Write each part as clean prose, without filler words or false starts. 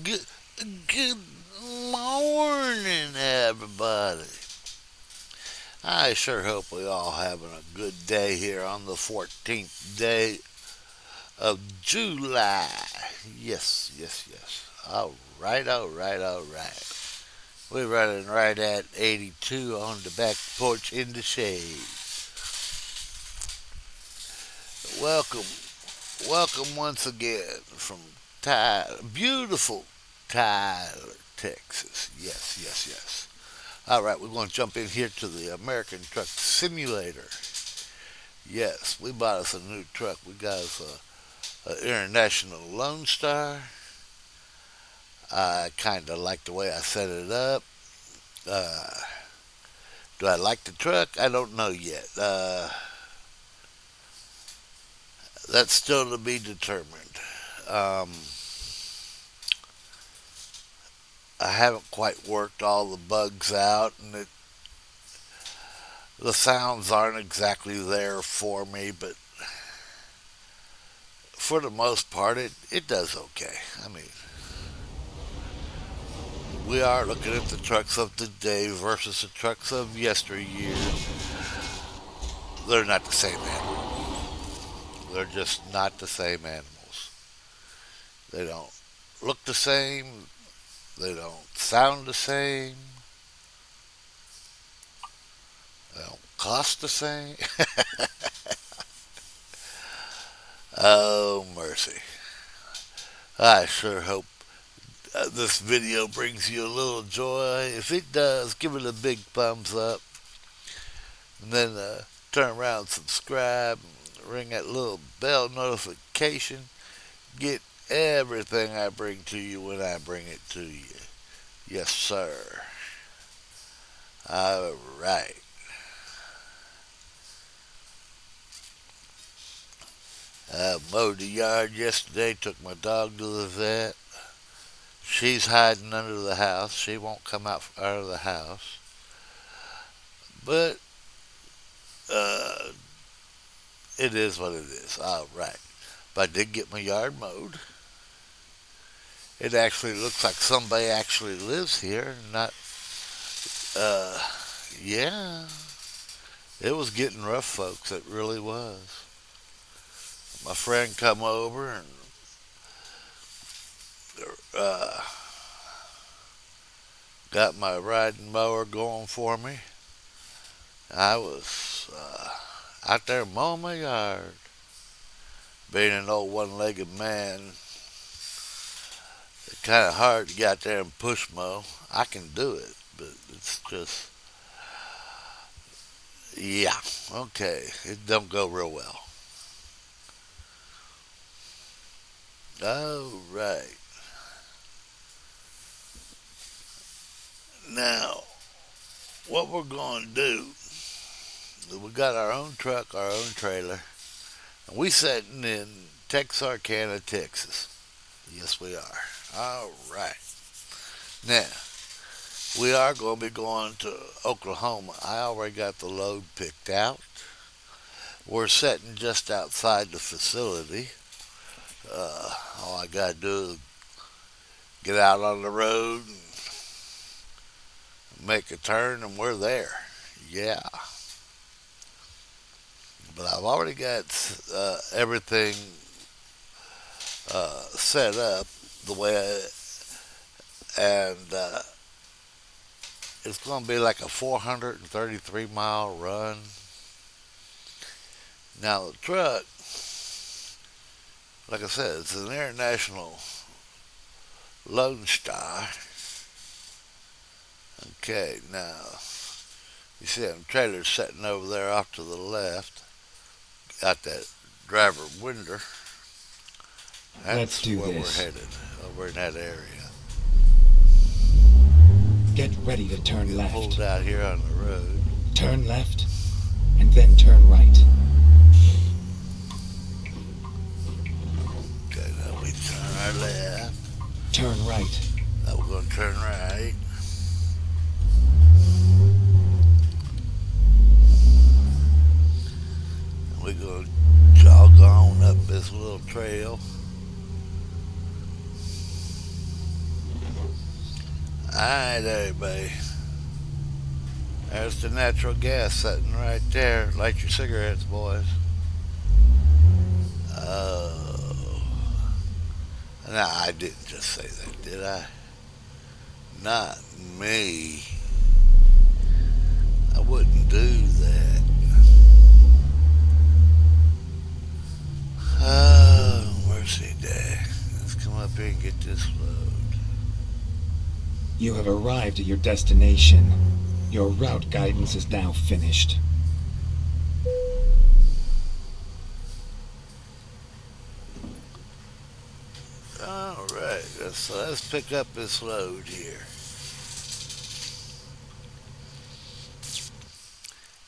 Good, good morning, everybody. I sure hope we all having a good day here on the 14th day of July. Yes, yes, yes. All right, all right, all right. We're running right at 82 on the back porch in the shade. Welcome, welcome once again from beautiful Tyler, Texas. Yes, yes, yes. All right, we're going to jump in here to the American Truck Simulator. Yes, we bought us a new truck. We got us a International Lone Star. I kind of like the way I set it up. Uh, do I like the truck? I don't know yet. That's still to be determined. Um, I haven't quite worked all the bugs out, and the sounds aren't exactly there for me, but for the most part, it does okay. I mean, we are looking at the trucks of today versus the trucks of yesteryear. They're not the same animal. They're just not the same animals. They don't look the same. They don't sound the same. They don't cost the same. Oh, mercy. I sure hope this video brings you a little joy. If it does, give it a big thumbs up. And then turn around, subscribe, ring that little bell notification. Get everything I bring to you when I bring it to you. Yes, sir. All right. I mowed the yard yesterday, took my dog to the vet. She's hiding under the house. She won't come out of the house. But uh, it is what it is. All right. But I did get my yard mowed. It actually looks like somebody actually lives here. Not, uh, yeah. It was getting rough, folks. It really was. My friend come over and uh, got my riding mower going for me. I was out there mowing my yard. Being an old one-legged man, it's kind of hard to get out there and push mow. I can do it, but it's just, yeah, okay. It don't go real well. All right. Now, what we're going to do, we got our own truck, our own trailer, and we sitting in Texarkana, Texas. Yes, we are. All right. Now, we are going to be going to Oklahoma. I already got the load picked out. We're sitting just outside the facility. All I got to do is get out on the road and make a turn, and we're there. Yeah. But I've already got everything set up the way and it's going to be like a 433-mile run. Now, the truck, like I said, it's an International Lone Star. Okay, now, you see them trailers sitting over there off to the left. Got that driver window. Let's That's do where this. we're headed, over in that area. Get ready to turn Get left. pulled out here on the road. Turn left, and then turn right. Okay, now we turn our left. Turn right. Now we're going to turn right. We're going to jog on up this little trail. Alright, everybody. There's the natural gas sitting right there. Light your cigarettes, boys. Oh. No, I didn't just say that, did I? Not me. I wouldn't do that. Oh, mercy day. Let's come up here and get this load. You have arrived at your destination. Your route guidance is now finished. Alright, so let's pick up this load here.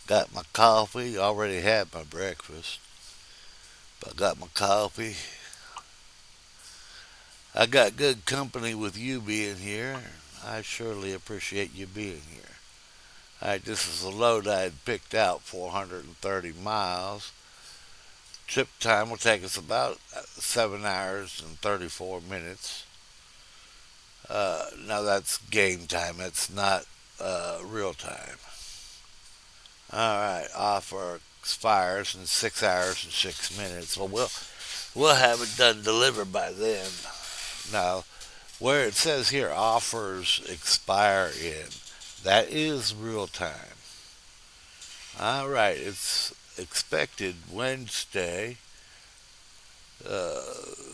Got my coffee, already had my breakfast, but got my coffee. I got good company with you being here. I surely appreciate you being here. Alright, this is the load I had picked out, 430 miles. Trip time will take us about 7 hours and 34 minutes. Now that's game time, that's not real time. Alright, offer expires in 6 hours and 6 minutes. Well, we'll have it done delivered by then. Now, where it says here offers expire in, that is real time. Alright, it's expected Wednesday,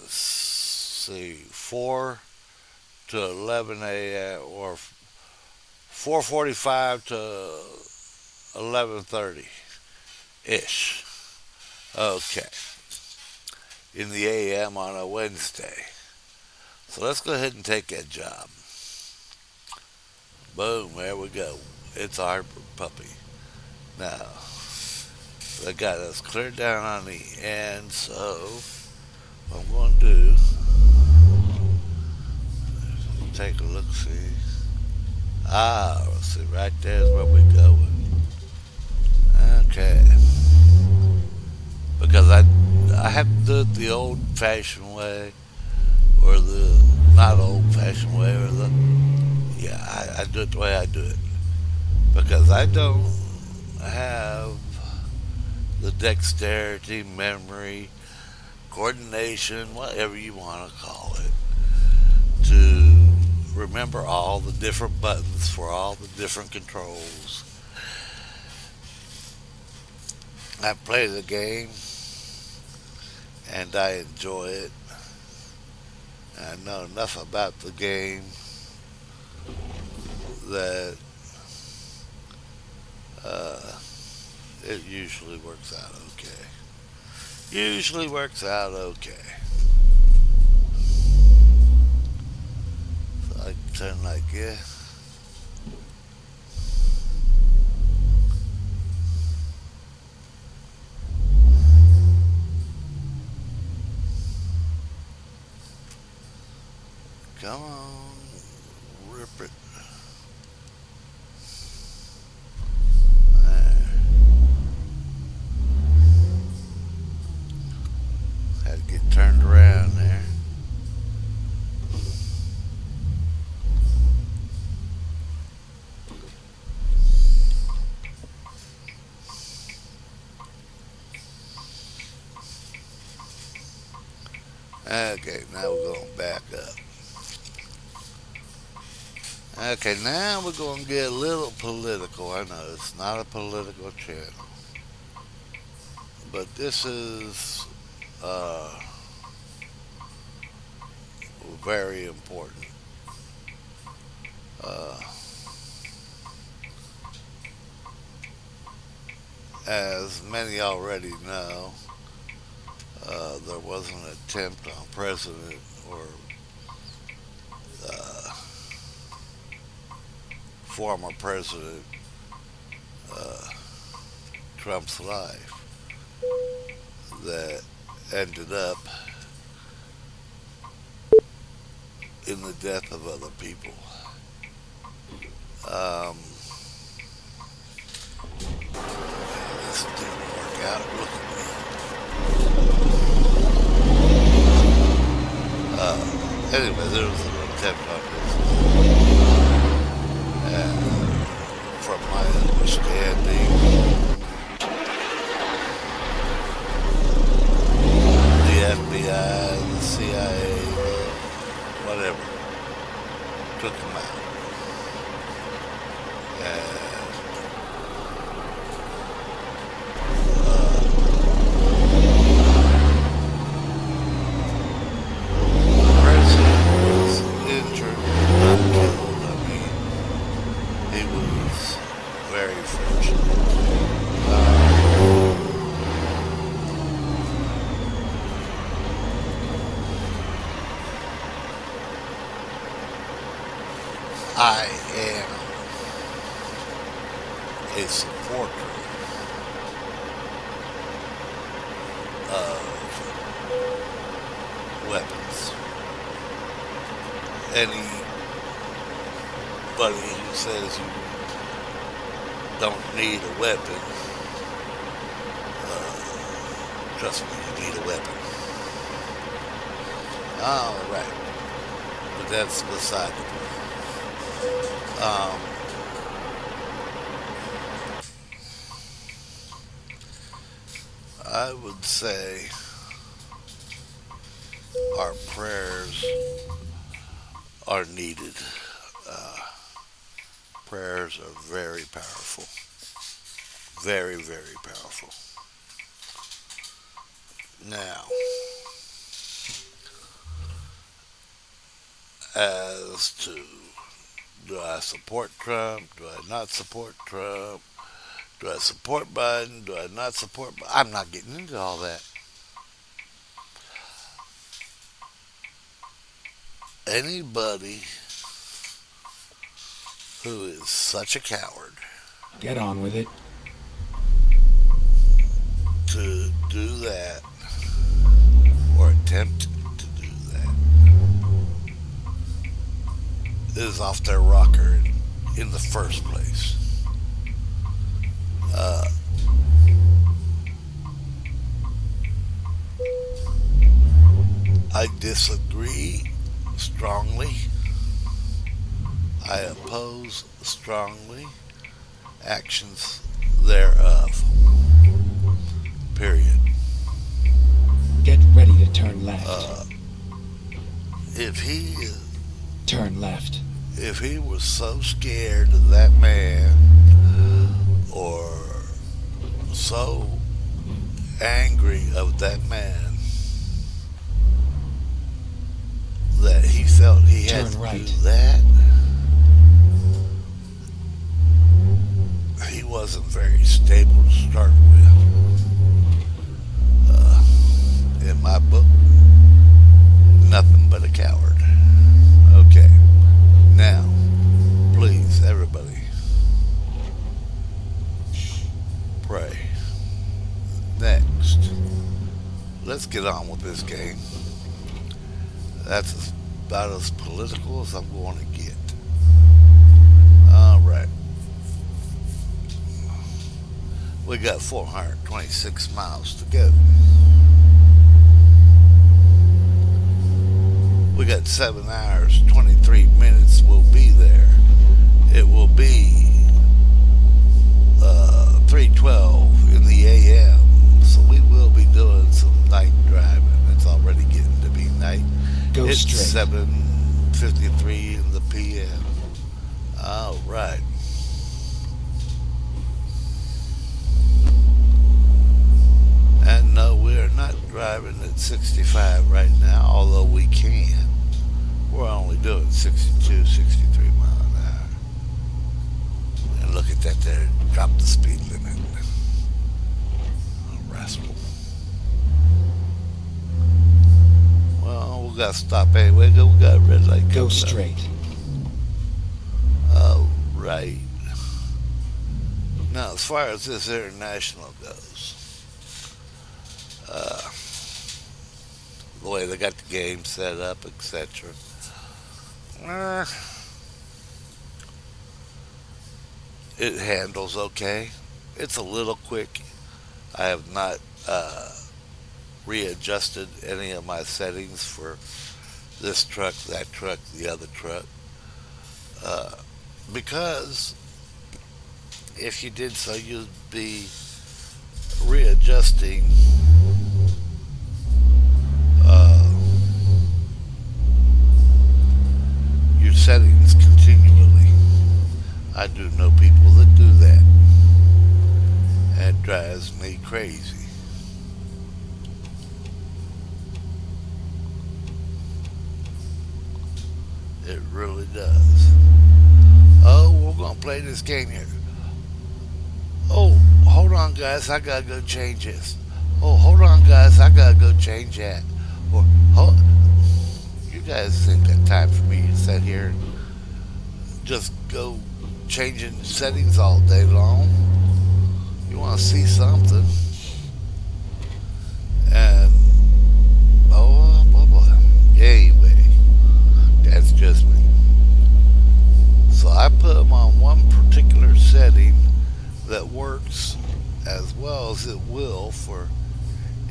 see, 4 to 11 a.m. or 4:45 to 11:30 ish. Okay, in the a.m. on a Wednesday. So let's go ahead and take that job. Boom, there we go. It's our puppy. Now, they got us cleared down on the end, so what I'm going to do, take a look, see. See, right there's where we're going. Okay. Because I have to do it the old fashioned way, or the not old fashioned way, or the, yeah, I do it the way I do it. Because I don't have the dexterity, memory, coordination, whatever you want to call it, to remember all the different buttons for all the different controls. I play the game and I enjoy it. I know enough about the game that uh, it usually works out okay. Usually works out okay. So I turn like, yeah. Come on, rip it. There. Had to get turned around there. Okay, now we're going back up. Okay, now we're going to get a little political. I know it's not a political channel, but this is very important. Uh, as many already know, there was an attempt on President or uh, former President uh, Trump's life that ended up in the death of other people. Um, this didn't work out. Look at me. Anyway, there was an attempt on this. from my understanding, the FBI, the CIA, whatever, took him out. And the president was injured, not killed. I mean, he was very fortunate. I am a supporter of weapons. Anybody who says you don't need a weapon, trust me, you need a weapon. All right, but that's beside the point. Um, I would say our prayers are needed. Uh, Prayers are very powerful. Very, very powerful. Now, as to do I support Trump? Do I not support Trump? Do I support Biden? Do I not support Biden? I'm not getting into all that. Anybody who is such a coward Get on with it. to do that or attempt to do that is off their rocker in the first place. Uh, I disagree strongly. I oppose strongly actions thereof. Period. Get ready to turn left. Uh, if he Turn left. if he was so scared of that man or so angry of that man that he felt he had Turn to right. do that, he wasn't very stable to start with. In my book, nothing but a coward. Okay, now, please, everybody, pray. Next, let's get on with this game. That's about as political as I'm going to get. All right. We got 426 miles to go. We got 7 hours, 23 minutes. We'll be there. It will be 3:12 in the a.m. So we will be doing some night driving. It's already getting to be night. Go It's straight. 7:53 in the p.m. All right. And no, we're not driving at 65 right now, although we can. We're only doing 62, 63 miles an hour. And look at that there, drop the speed limit. Oh, rascal. Well, we got to stop anyway. We got a red light Go coming up. straight. All right. Now, as far as this international goes, uh, the way they got the game set up, etc. Uh, it handles okay. It's a little quick. I have not readjusted any of my settings for this truck, that truck, the other truck, because if you did so, you'd be readjusting uh, your settings continually. I do know people that do that. It drives me crazy. It really does. Oh, we're gonna play this game here. Oh, hold on, guys. I gotta go change this. Oh, hold on, guys. I gotta go change that. Or, hold, you guys ain't got time for me to sit here and just go changing settings all day long. You want to see something, and oh, boy, boy. Anyway, that's just me. So I put them on one particular setting that works as well as it will for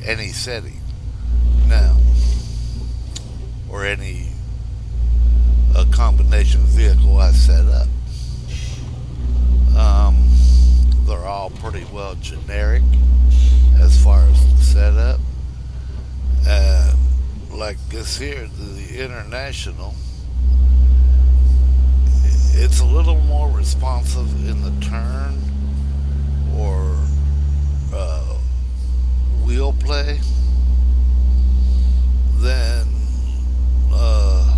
any setting now, or any combination vehicle I set up. Um, they're all pretty well generic as far as the setup. And like this here, the International, it's a little more responsive in the turn or uh, wheel play than,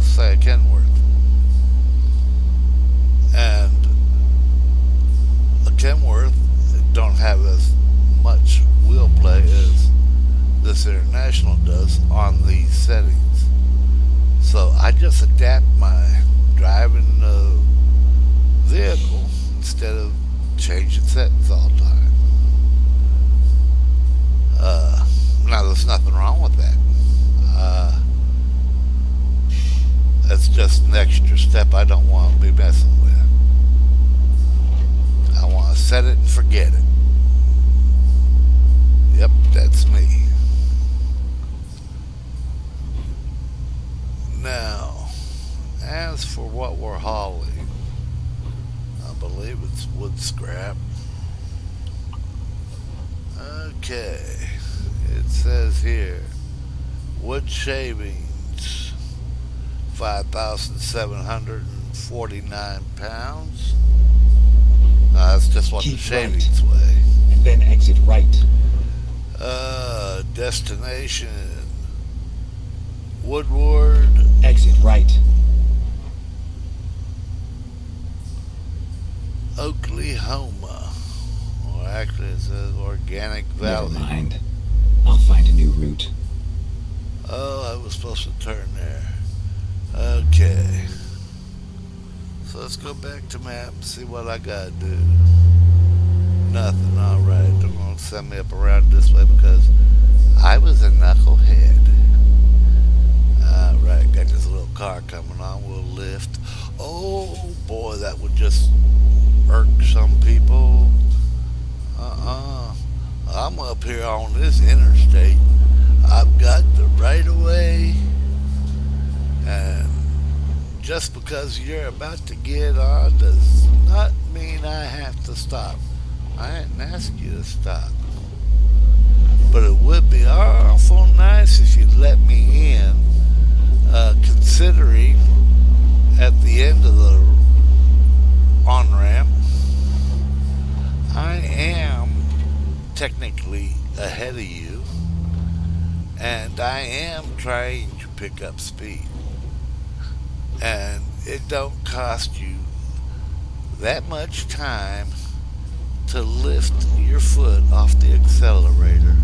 say, a Kenworth. And a Kenworth don't have as much wheel play as this International does on these settings. So I just adapt my driving vehicle instead of changing settings all the time. Now, there's nothing wrong with that. That's just an extra step I don't want to be messing with. I want to set it and forget it. Yep, that's me. Now, as for what we're hauling, I believe it's wood scrap. Okay, it says here wood shavings, 5,749 pounds. No, that's just what the Keep shavings right, weigh. and then exit right. Destination Woodward, Exit right. Oklahoma. Or actually, it says Organic Never Valley. mind. I'll find a new route. Oh, I was supposed to turn there. Okay. So let's go back to map and see what I gotta do. Nothing. Alright. They're gonna send me up around this way because I was a knucklehead. Alright, got this little car coming on. We'll lift. Oh boy, that would just irk some people. I'm up here on this interstate. I've got the right of way, and just because you're about to get on does not mean I have to stop. I didn't ask you to stop. But it would be awful nice if you'd let me in, considering at the end of the on ramp, I am technically ahead of you, and I am trying to pick up speed. And it don't cost you that much time to lift your foot off the accelerator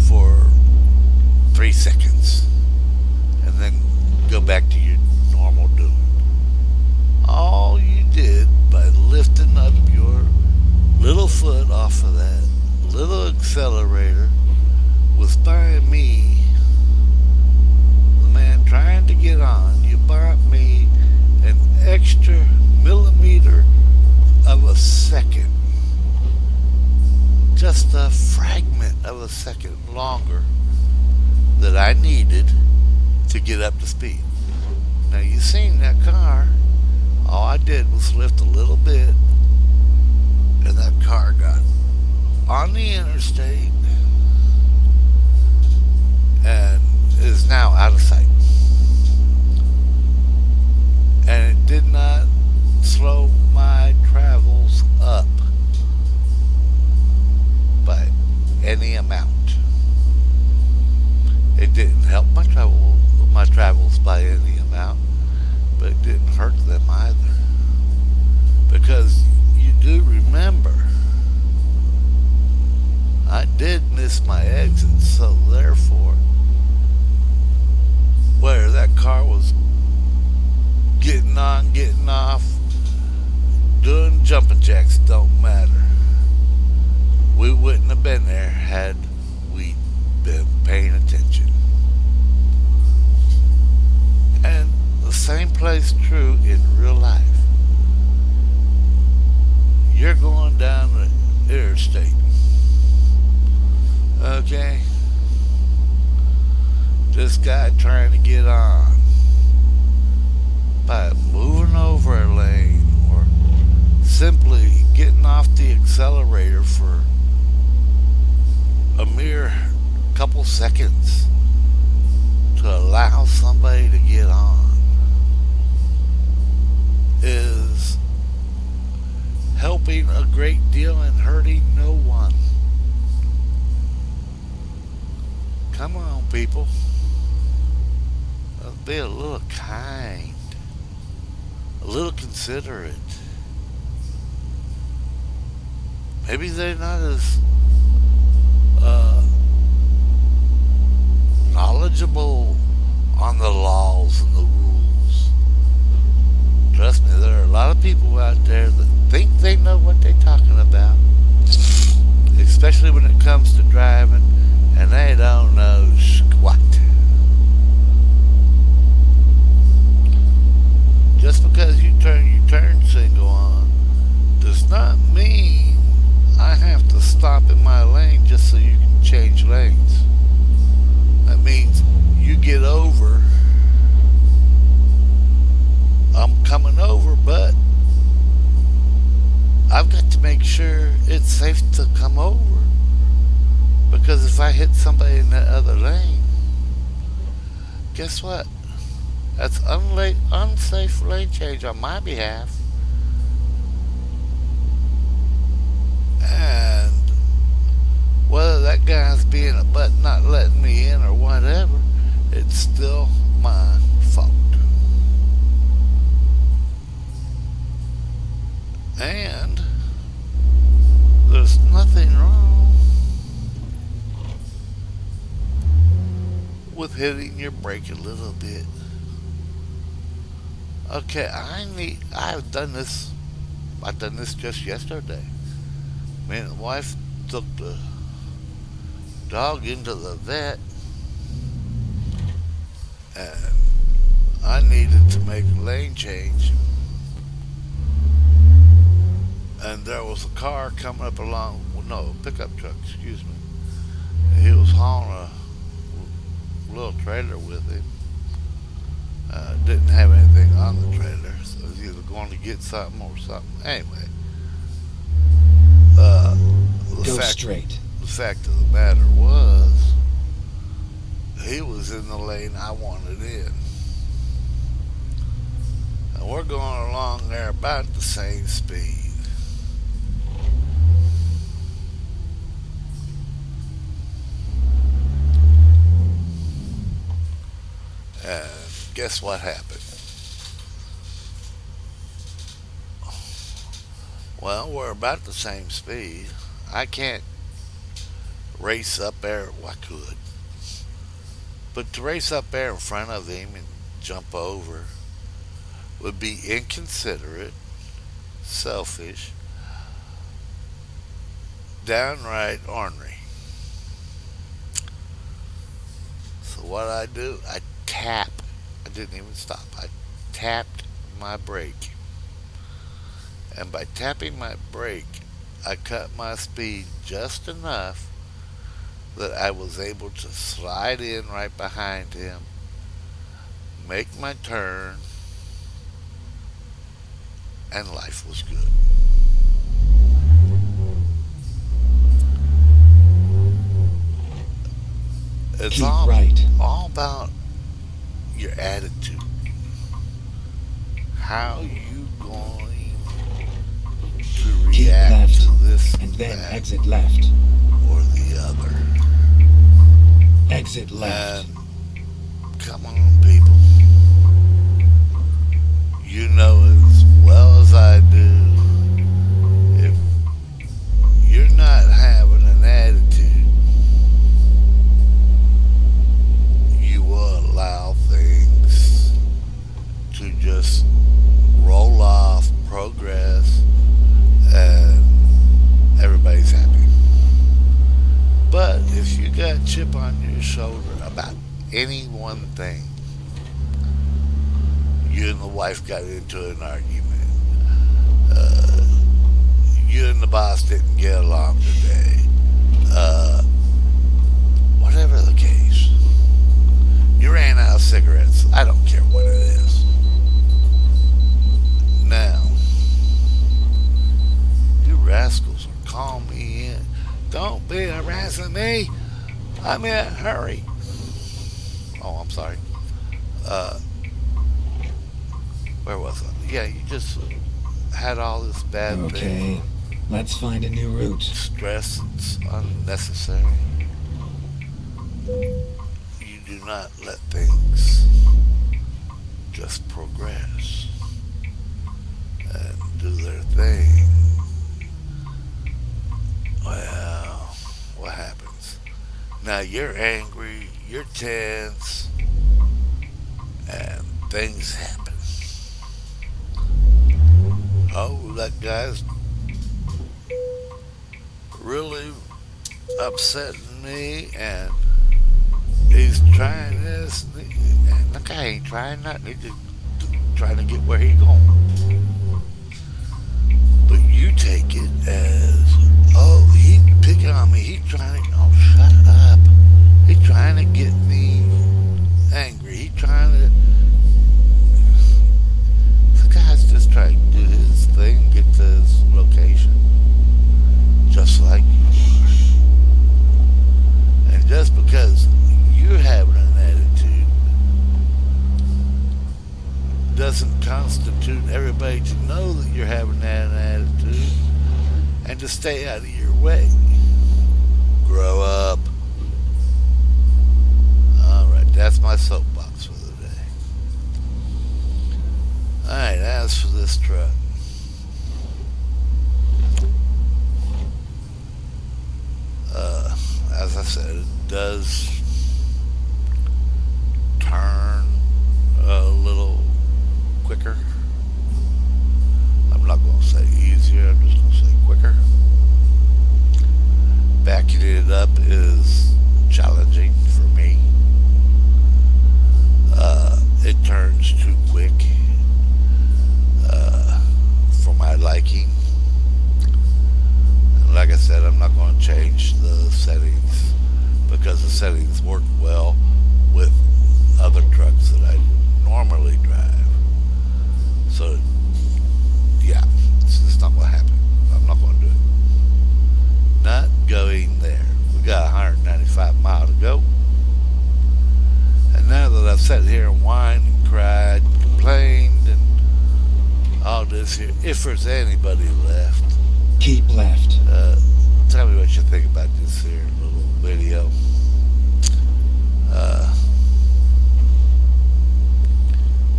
for 3 seconds and then go back to your normal doing. All you did by lifting up your little foot off of that little accelerator was buying me, the man trying to get on, you bought me an extra millimeter of a second. Just a fragment of a second longer that I needed to get up to speed. Now you seen that car. All I did was lift a little bit car got on the interstate and is now out of sight. And it did not slow my travels up by any amount. It didn't help my travels by any amount, but it didn't hurt them either. Because you do remember, I did miss my exit, so therefore, where that car was getting on, getting off, doing jumping jacks don't matter. We wouldn't have been there had we been paying attention. And the same plays true in real life. You're going down the interstate, okay? This guy trying to get on by moving over a lane or simply getting off the accelerator for a mere couple seconds to allow somebody to get on is helping a great deal and hurting no one. Come on, people. Let's be a little kind, a little considerate. Maybe they're not as uh, knowledgeable on the laws and the rules. Trust me, there are a lot of people out there that think they know what they're talking about, especially when it comes to driving, and they don't know squat. Just because you turn your turn signal on does not mean I have to stop in my lane just so you can change lanes. That means you get over. I'm coming over, but I've got to make sure it's safe to come over. Because if I hit somebody in that other lane, guess what? That's unsafe lane change on my behalf. And whether that guy's being a butt not letting me in or whatever, it's still my fault. And there's nothing wrong with hitting your brake a little bit. Okay, I've done this just yesterday. Me and the wife took the dog into the vet, and I needed to make a lane change. And there was a car coming up along, well, no, a pickup truck, excuse me. He was hauling a little trailer with him. Didn't have anything on the trailer, so he was either going to get something or something. Anyway, uh, the Go fact straight. the fact of the matter was, he was in the lane I wanted in, and we're going along there about the same speed. And guess what happened? Well, we're about the same speed. I can't race up there. Well, I could. But to race up there in front of him and jump over would be inconsiderate, selfish, downright ornery. So what I do, I tap. I didn't even stop. I tapped my brake. And by tapping my brake, I cut my speed just enough that I was able to slide in right behind him, make my turn, and life was good. It's Keep right. all about your attitude. How you going to Keep react to left, this, and then that, exit left. or the other. Exit And left. come on, people. You know as well as I do, if you're not having an attitude, you will allow things to just roll off, progress, and everybody's happy. But if you got a chip on your shoulder about any one thing, you and the wife got into an argument, uh, you and the boss didn't get along today, uh, whatever the case, you ran out of cigarettes. I don't care what it is. Now, you rascals are calling me in. Don't be harassing me. I'm in a hurry. Oh, I'm sorry. Uh, where was I? Yeah, you just had all this bad thing. Okay, let's find a new route. Stress, it's unnecessary. You do not let things just progress and do their thing. Well, what happens? Now you're angry, you're tense, and things happen. Oh, that guy's really upsetting me, and he's trying this, and the guy ain't trying nothing. He's just trying to get where he's going. But you take it as, oh, he's picking on me. He's trying to, oh, shut up. He's trying to get me angry. He's trying to, the guy's just trying to do his thing, get to his location, just like you are. And just because you're having an attitude doesn't constitute everybody to know that you're having that attitude and to stay out of your way. Grow up. Alright, that's my soapbox for the day. Alright, as for this truck, as I said, it does turn a little quicker. I'm not going to say easier, I'm just going to say quicker. Backing it up is challenging for me. It turns too quick for my liking. And like I said, I'm not going to change the settings because the settings work well with other trucks that I normally drive. So, yeah, it's just not going to happen. I'm not going to do it. Not going there. We got 195 miles to go. And now that I've sat here and whined and cried and complained and all this here, if there's anybody left, Keep left. tell me what you think about this here little video.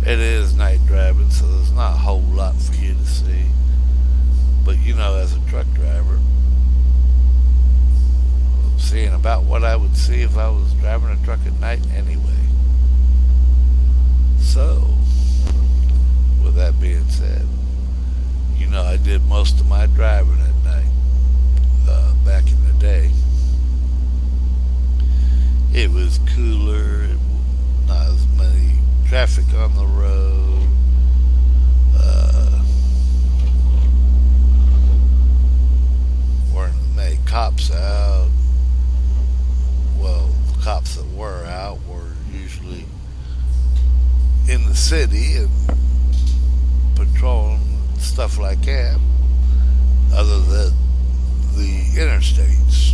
It is night driving, so there's not a whole lot for you to see. But you know, as a truck driver, I'm seeing about what I would see if I was driving a truck at night anyway. So, with that being said, you know, I did most of my driving at night back in the day. It was cooler, not as many traffic on the road. Weren't as many cops out. Well, the cops that were out were usually in the city and patrolling stuff like that, other than the interstates.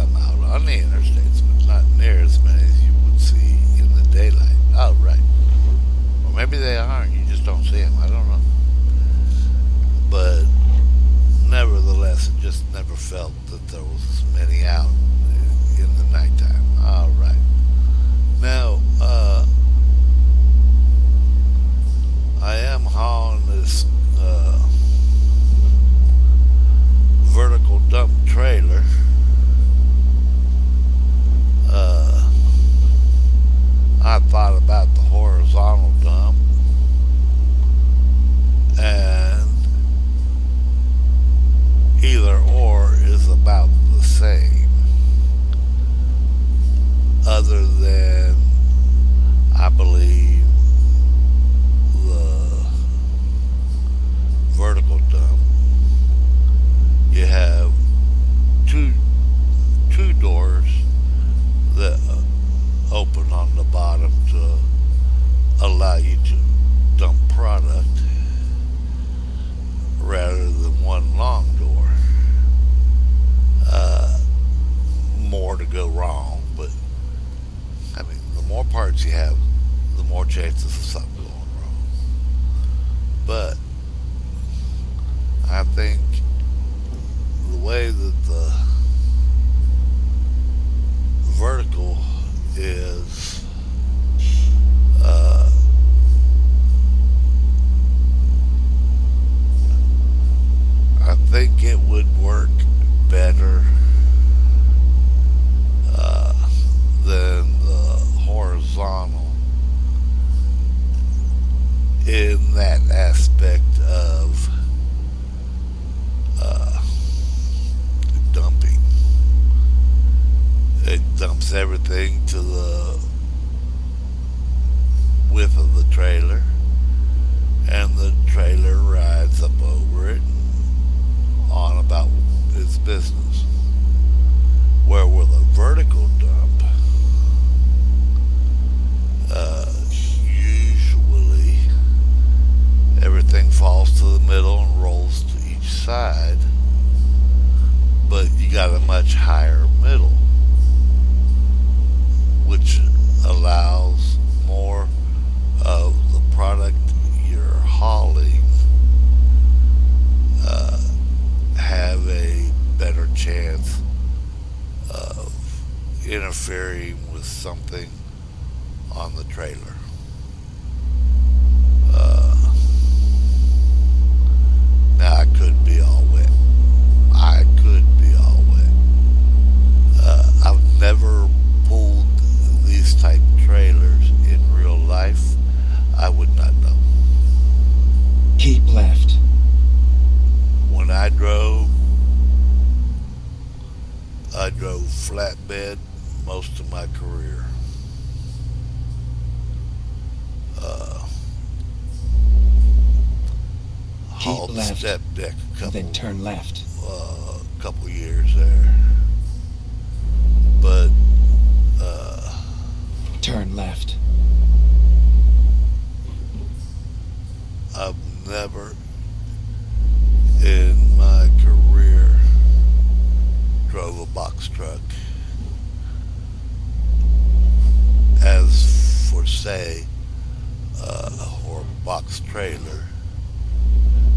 some out on the interstates, but not near as many as you would see in the daylight. Oh, right. Or maybe they aren't. You just don't see them. I don't know. But nevertheless, it just never felt that there was as many out in the nighttime. All right. Now, I am hauling this vertical dump trailer. Uh, I thought about the horizontal dump, and either or is about the same, other than I believe the vertical dump, you have two two doors that open on the bottom to allow you to dump product rather than one long door. Uh, More to go wrong, but I mean, the more parts you have, the more chances of something going wrong. But I think the way that the vertical is, uh, I think it would work better uh, than the horizontal in that aspect of uh, dumping. It dumps everything to the width of the trailer, and the trailer rides up over it on about its business. Where with a vertical dump, usually everything falls to the middle and rolls to each side, but you got a much higher middle, which allows more of the product you're hauling have a better chance of interfering with something on the trailer. Uh, Now I could be all wet. I could be all wet. I've never pulled these type trailers in real life. I would not know. Keep left. When I drove flatbed most of my career. Uh, Keep Hauled left, step deck then turn left. couple years there, but uh, Turn left. I've never in my career drove a box truck. As for say, or a box trailer,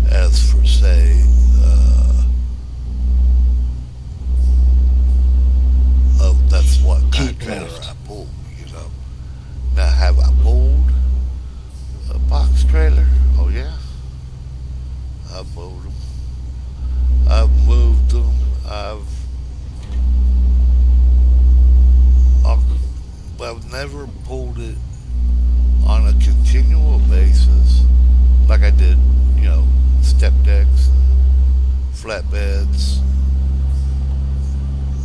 as for say, that's what kind of Keep trailer left. I pull, you know. Now, have I pulled a box trailer? Oh yeah, I've pulled them. I've moved them. I've never pulled it on a continual basis like I did, you know, step decks, flatbeds.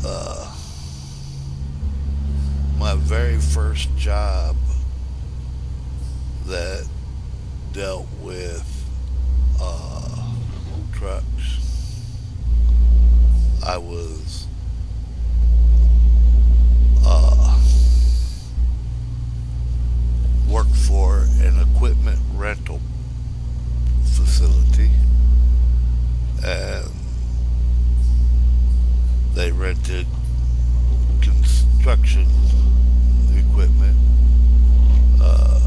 Uh, my very first job that dealt with trucks, I was uh, worked for an equipment rental facility, and they rented construction equipment, uh,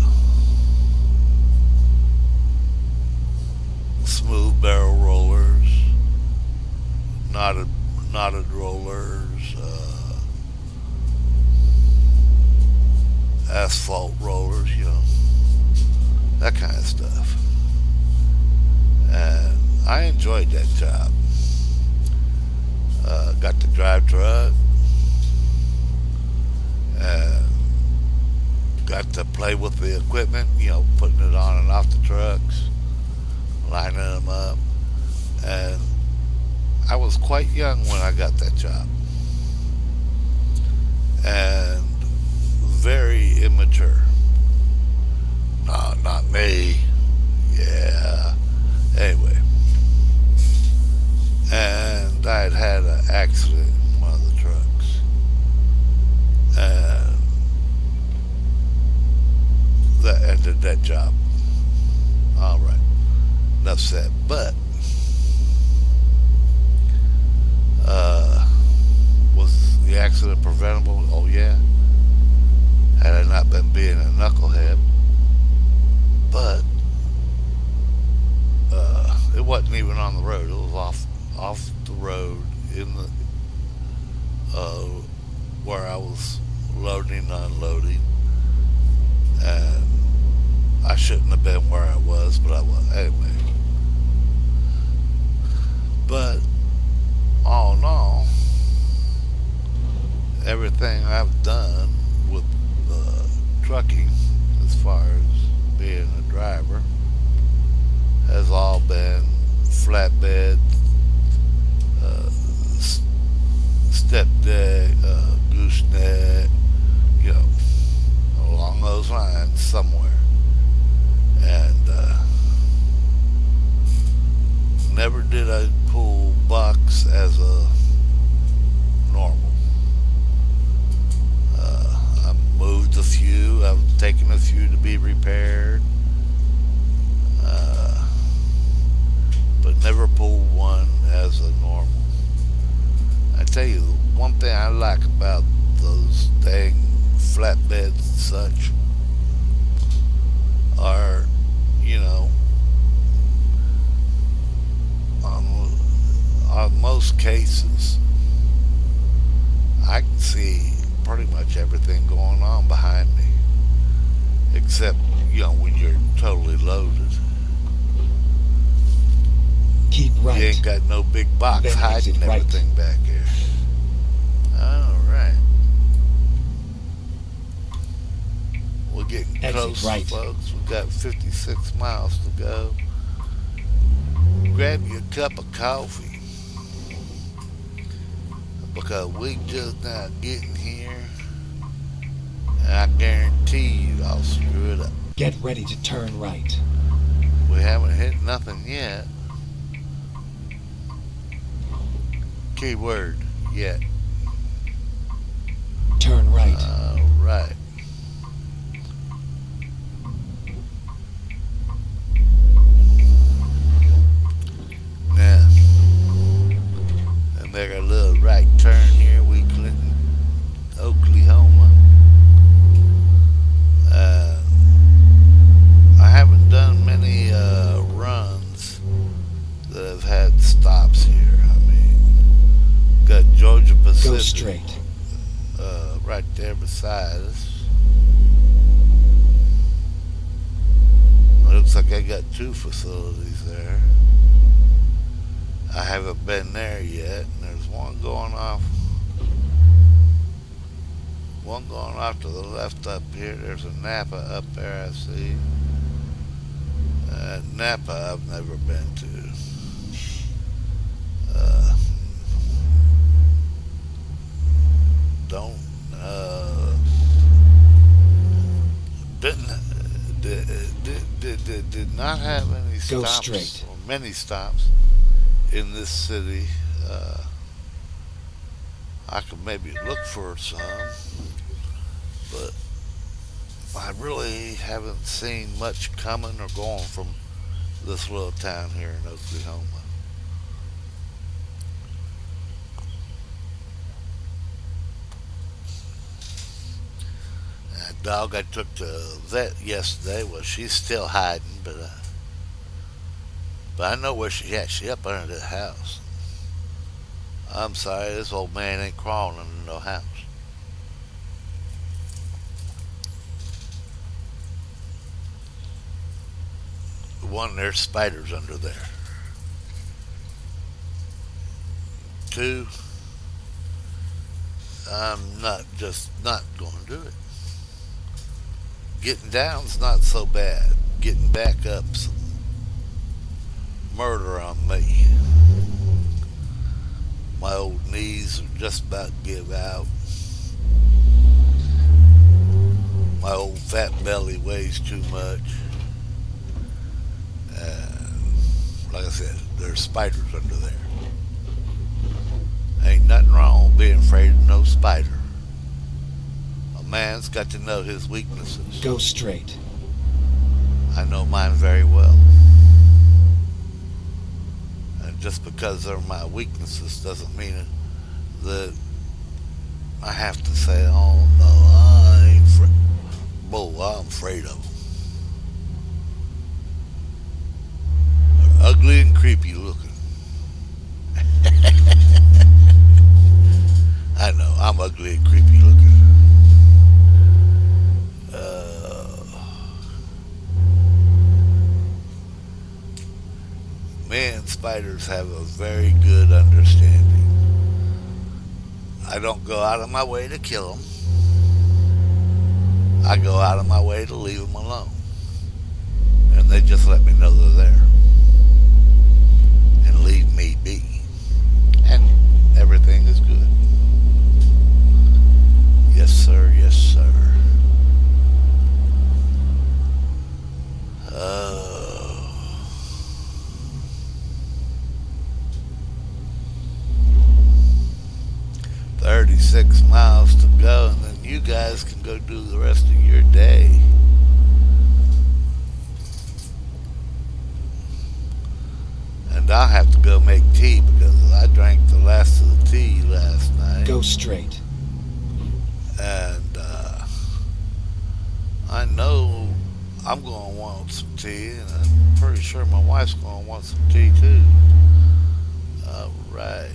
smooth barrel rollers, knotted knotted rollers, asphalt rollers, that kind of stuff. And I enjoyed that job. Got to drive truck and got to play with the equipment, putting it on and off the trucks, lining them up. And I was quite young when I got that job. And very immature. No, not me. Yeah. Anyway. And I had an accident in one of the trucks. And that ended that job. All right. Enough said. But, uh, was the accident preventable? Oh, yeah. Had I not been being a knucklehead. But, it wasn't even on the road. It was off the road in the uh, where I was loading and unloading, and I shouldn't have been where I was, but I was anyway. But all in all, everything I've done with trucking, as far as being a driver, has all been flatbed, uh, step deck, gooseneck, you know, along those lines somewhere. And never did I pull box as a normal. I moved a few. I've taken a few to be repaired, but never pulled one as a normal. I tell you, one thing I like about those dang flatbeds and such are, you know, on most cases, I can see pretty much everything going on behind me, except, when you're totally loaded. Keep right. You ain't got no big box Then hiding exit right. everything back here. All right. We're getting Exit close, right. folks. We've got 56 miles to go. Grab you a cup of coffee, because we just now getting here, and I guarantee you I'll screw it up. Get ready to turn right. We haven't hit nothing yet. Keyword, yet. Turn right. All right. Now, and make a little right turn here. We Clinton, Oklahoma. Uh, I haven't done many runs that have had stops here. I mean, got Georgia Pacific Go straight. right there beside us. It looks like I got two facilities there. I haven't been there yet, and there's one going off to the left up here. There's a Napa up there, I see. Napa I've never been to. Uh, don't didn't did not have any Go stops straight. or many stops in this city. I could maybe look for some, but I really haven't seen much coming or going from this little town here in Oklahoma. Dog I took to the vet yesterday, well, she's still hiding, but I know where she at. She up under the house. I'm sorry, this old man ain't crawling under no house. One, there's spiders under there. Two, I'm not going to do it. Getting down's not so bad. Getting back up's murder on me. My old knees are just about to give out. My old fat belly weighs too much. And like I said, there's spiders under there. Ain't nothing wrong with being afraid of no spider. A man's got to know his weaknesses. Go straight. I know mine very well. And just because they're my weaknesses doesn't mean that I have to say, oh no, I ain't afraid. Bull, I'm afraid of them. They're ugly and creepy looking. I know, I'm ugly and creepy looking. Me and spiders have a very good understanding. I don't go out of my way to kill them. I go out of my way to leave them alone. And they just let me know they're there. And leave me be. And everything is good. Yes, sir. Yes, sir. Oh. 36 miles to go, and then you guys can go do the rest of your day. And I'll have to go make tea because I drank the last of the tea last night. Go straight. And I know I'm going to want some tea, and I'm pretty sure my wife's going to want some tea too. All right.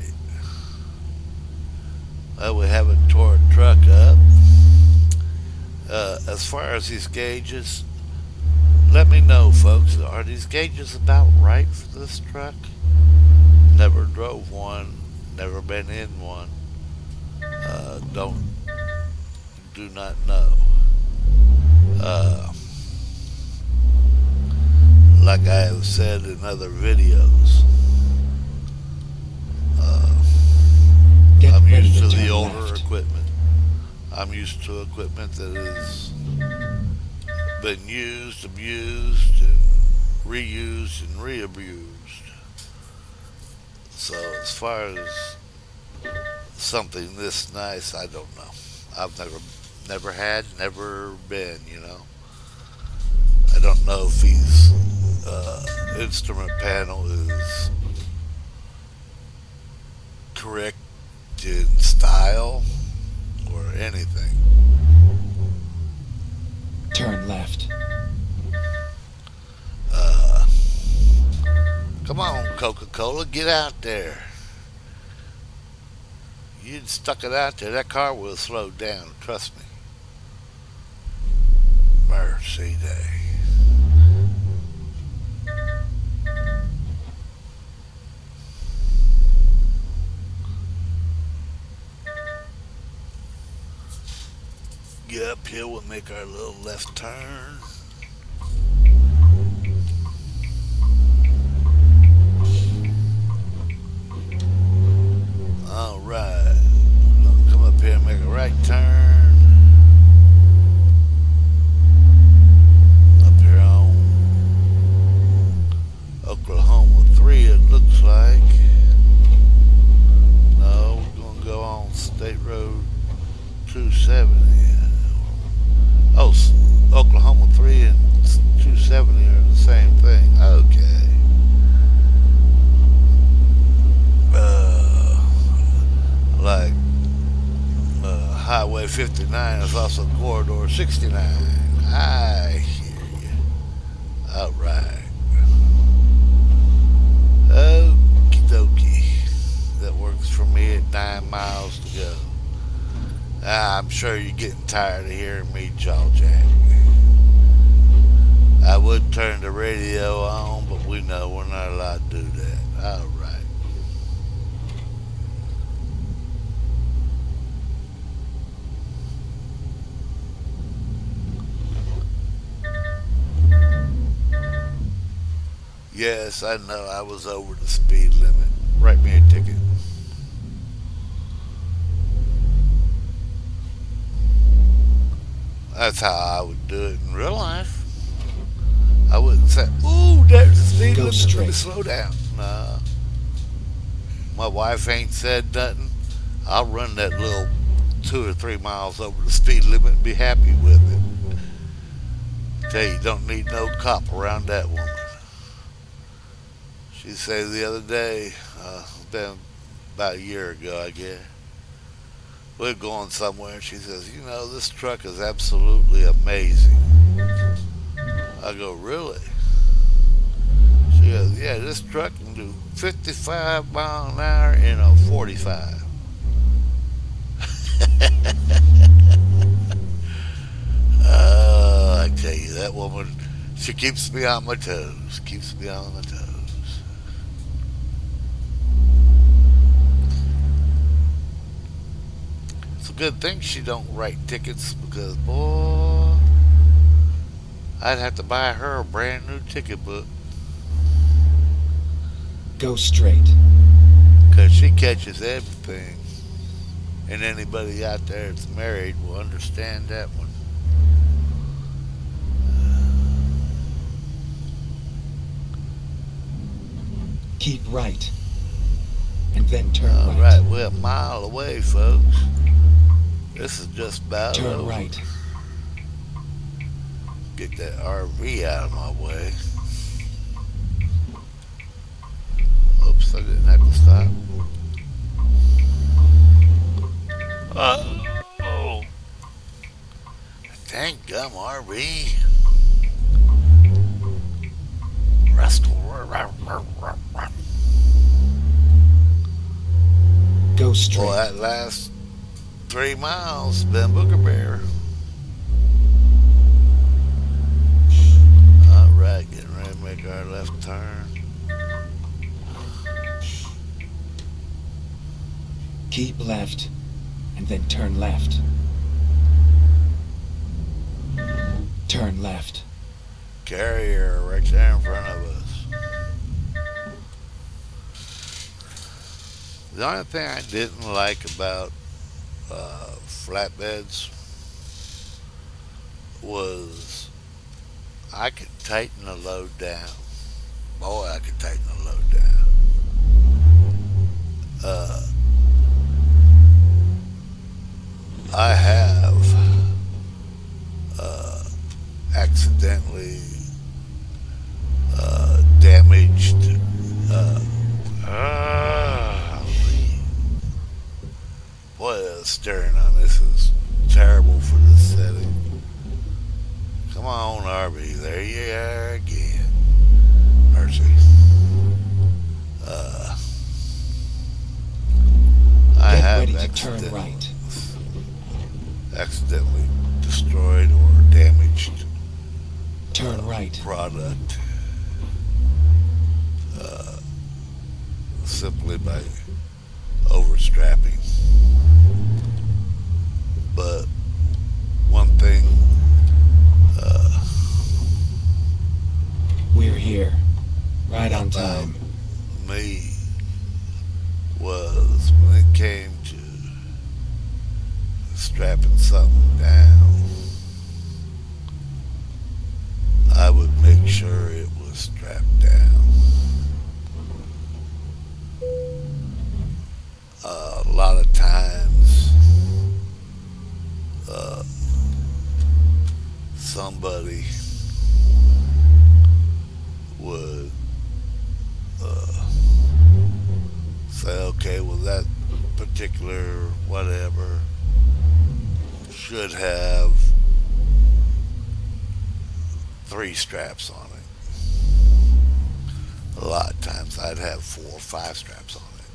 Well, we haven't tore a truck up. As far as these gauges, let me know, folks. Are these gauges about right for this truck? Never drove one, never been in one. Do not know. Like I have said in other videos, I'm used to the older equipment. I'm used to equipment that has been used, abused, and reused and re-abused. So as far as something this nice, I don't know. I've never had, never been. I don't know if his instrument panel is correct in style or anything. Turn left. Come on, Coca-Cola, get out there. You'd stuck it out there, that car would have slowed down, trust me. Mercy day. Get up here, we'll make our little left turn. Alright. Come up here and make a right turn. Up here on Oklahoma 3, it looks like. No, we're going to go on State Road 270. Oh, Oklahoma 3 and 270 are the same thing. Okay. Highway 59 is also Corridor 69. I hear you. All right. Okie dokie. That works for me at 9 miles to go. I'm sure you're getting tired of hearing me jaw jack. I would turn the radio on, but we know we're not allowed to do that. All right. Yes, I know I was over the speed limit. Write me a ticket. That's how I would do it in real life. I wouldn't say, "Ooh, there's the speed Go limit. Let me straight. slow down." Nah, my wife ain't said nothing. I'll run that little 2 or 3 miles over the speed limit and be happy with it. Tell you, don't need no cop around that woman. She said the other day, been about a year ago, I guess. We're going somewhere, and she says, "You know, this truck is absolutely amazing." I go, "Really?" She goes, "Yeah, this truck can do 55 mile an hour in a 45." I tell you, that woman, she keeps me on my toes. Keeps me on my toes. It's a good thing she don't write tickets because, boy, I'd have to buy her a brand new ticket book Go straight. because she catches everything. And anybody out there that's married will understand that one. Keep right. And then turn All right. right, we're a mile away, folks. This is just about Turn over. right. Get that RV out of my way. Oops, I didn't have to stop. Oh, dang gum RV. Rascal. Go Well, straight. that last 3 miles been Booger Bear. All right, getting ready to make our left turn. Keep left. And then turn left. Turn left. Carrier right there in front of us. The only thing I didn't like about flatbeds was I could tighten the load down. Boy, I could tighten the load down. Uh, I have uh, accidentally damaged. Uh, uh, Boy, the steering on this is terrible for this setting. Come on, RV. There you are again. Mercy. Uh, I Get have ready to turn right. accidentally destroyed or damaged Turn right. product uh, simply by overstrapping. But one thing uh, We're here. Right on about time. me was when it came to strapping something down, I would make sure it was strapped down. A lot of times, uh, somebody would uh, say, "Okay, well, that particular whatever should have three straps on it. A lot of times I'd have four or five straps on it.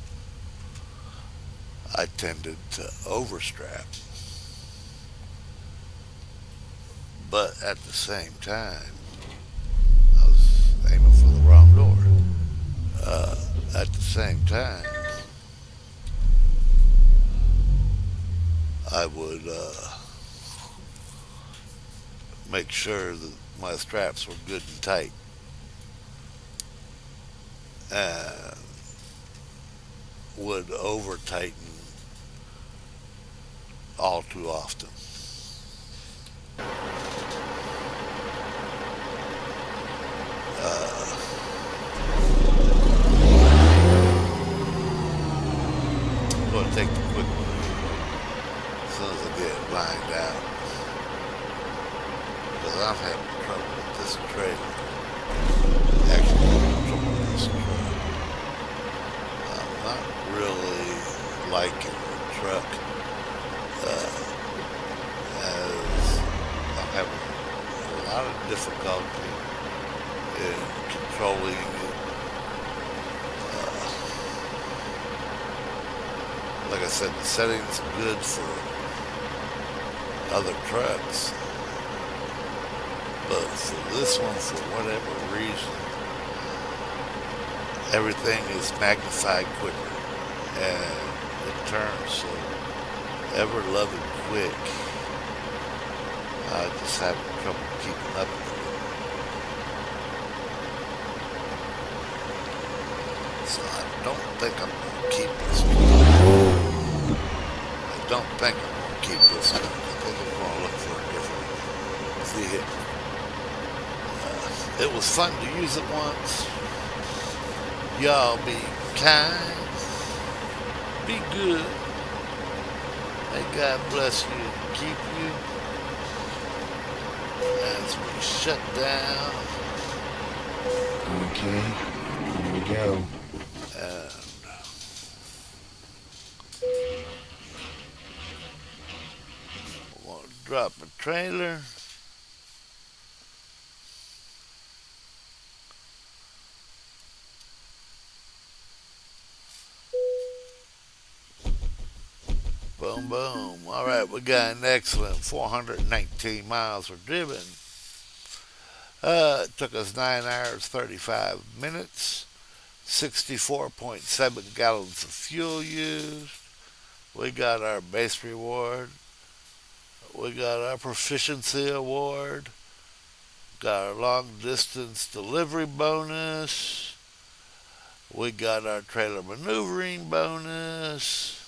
I tended to overstrap, but at the same time, I was aiming for the wrong door. Uh, at the same time, I would make sure that my straps were good and tight, and would over tighten all too often. Uh, I'm going to take the quick one as soon as I get it lined out because I'm having trouble with this trailer. Actually, having trouble with this truck. I'm not really liking the truck as I'm having a lot of difficulty in controlling it. Like I said, the settings are good for other trucks, but for this one, for whatever reason, everything is magnified quicker, and it turns so ever loving quick. I just having trouble keeping up with it. So I don't think I'm going to keep this one. I don't think I'm going to keep this one. I think I'm going to look for a different vehicle. It was fun to use it once. Y'all be kind, be good. May God bless you and keep you as we shut down. Okay, here we go. And I want to drop a trailer. Boom, boom. All right, we got an excellent 419 miles were driven. It took us 9 hours, 35 minutes, 64.7 gallons of fuel used. We got our base reward. We got our proficiency award. Got our long distance delivery bonus. We got our trailer maneuvering bonus.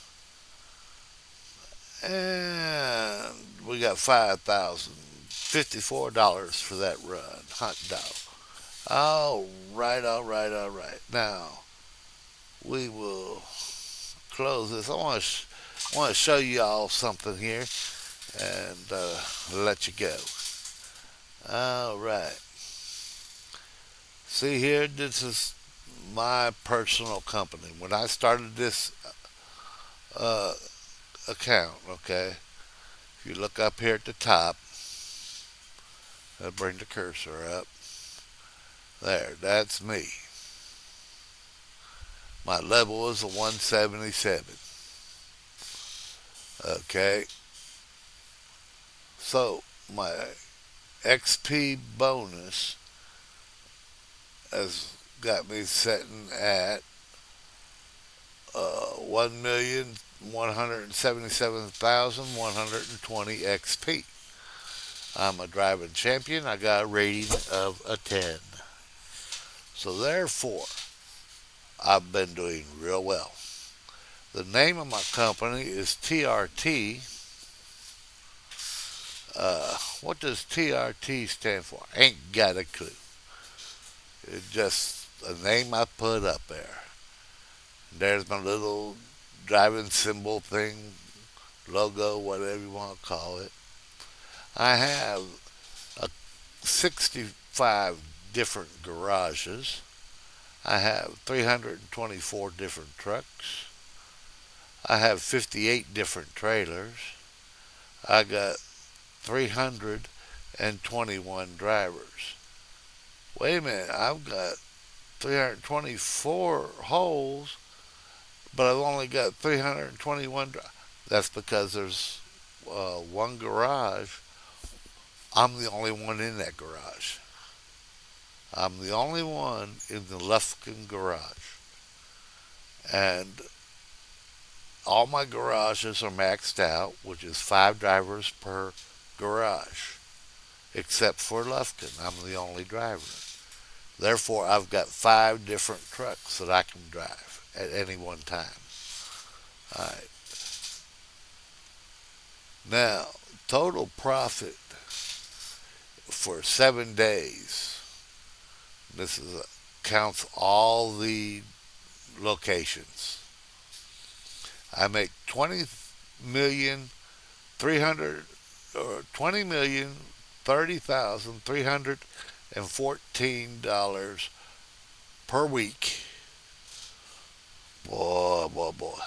And we got $5,054 for that run. Hot dog. All right, all right, all right. Now, we will close this. I want to show you all something here and let you go. All right. See here, this is my personal company. When I started this uh, account, okay, if you look up here at the top, I'll bring the cursor up. There, that's me. My level is a 177. Okay, so my XP bonus has got me sitting at 1,177,120 XP. I'm a driving champion. I got a rating of a 10. So therefore, I've been doing real well. The name of my company is TRT. What does TRT stand for? Ain't got a clue. It's just a name I put up there. There's my little driving symbol thing, logo, whatever you want to call it. I have 65 different garages. I have 324 different trucks. I have 58 different trailers. I got 321 drivers. Wait a minute, I've got 324 holes, but I've only got 321. That's because there's one garage. I'm the only one in that garage. I'm the only one in the Lufkin garage. And all my garages are maxed out, which is 5 drivers per garage, except for Lufkin. I'm the only driver. Therefore, I've got 5 different trucks that I can drive at any one time. All right. Now, total profit for 7 days. This is counts all the locations. I make 20,300 or 20,030,314 per week. Boy, boy, boy.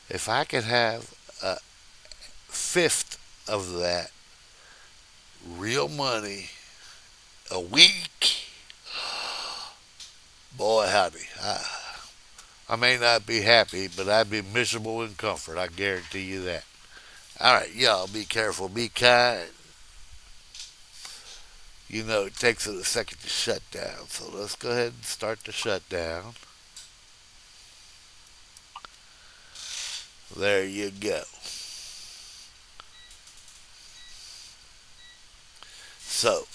If I could have a fifth of that real money a week, boy, howdy. I may not be happy, but I'd be miserable in comfort. I guarantee you that. All right, y'all, be careful, be kind. You know, it takes it a second to shut down. So let's go ahead and start the shutdown. There you go. So,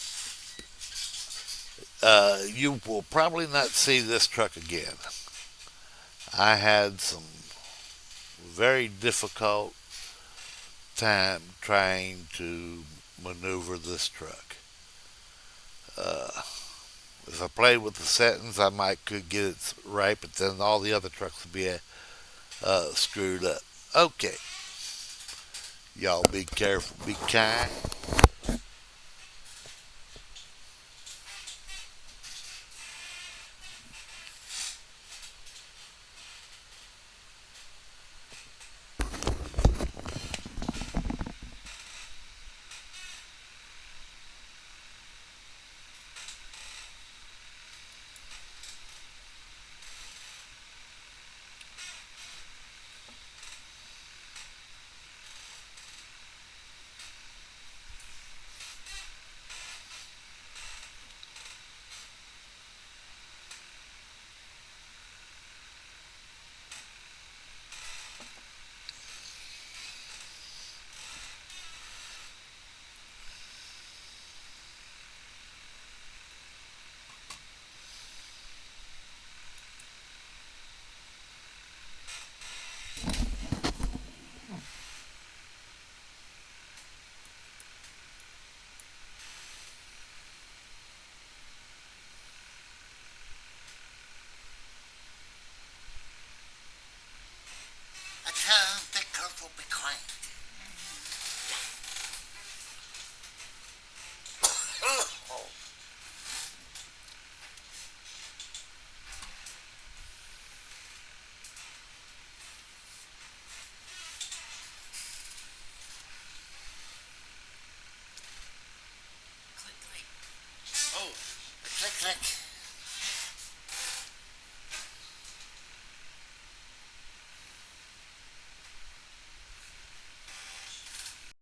you will probably not see this truck again. I had some very difficult time trying to maneuver this truck. Uh, if I played with the settings, I might could get it right, but then all the other trucks would be screwed up. Okay, y'all be careful, be kind. I can't be careful, be quiet. Oh, click, click.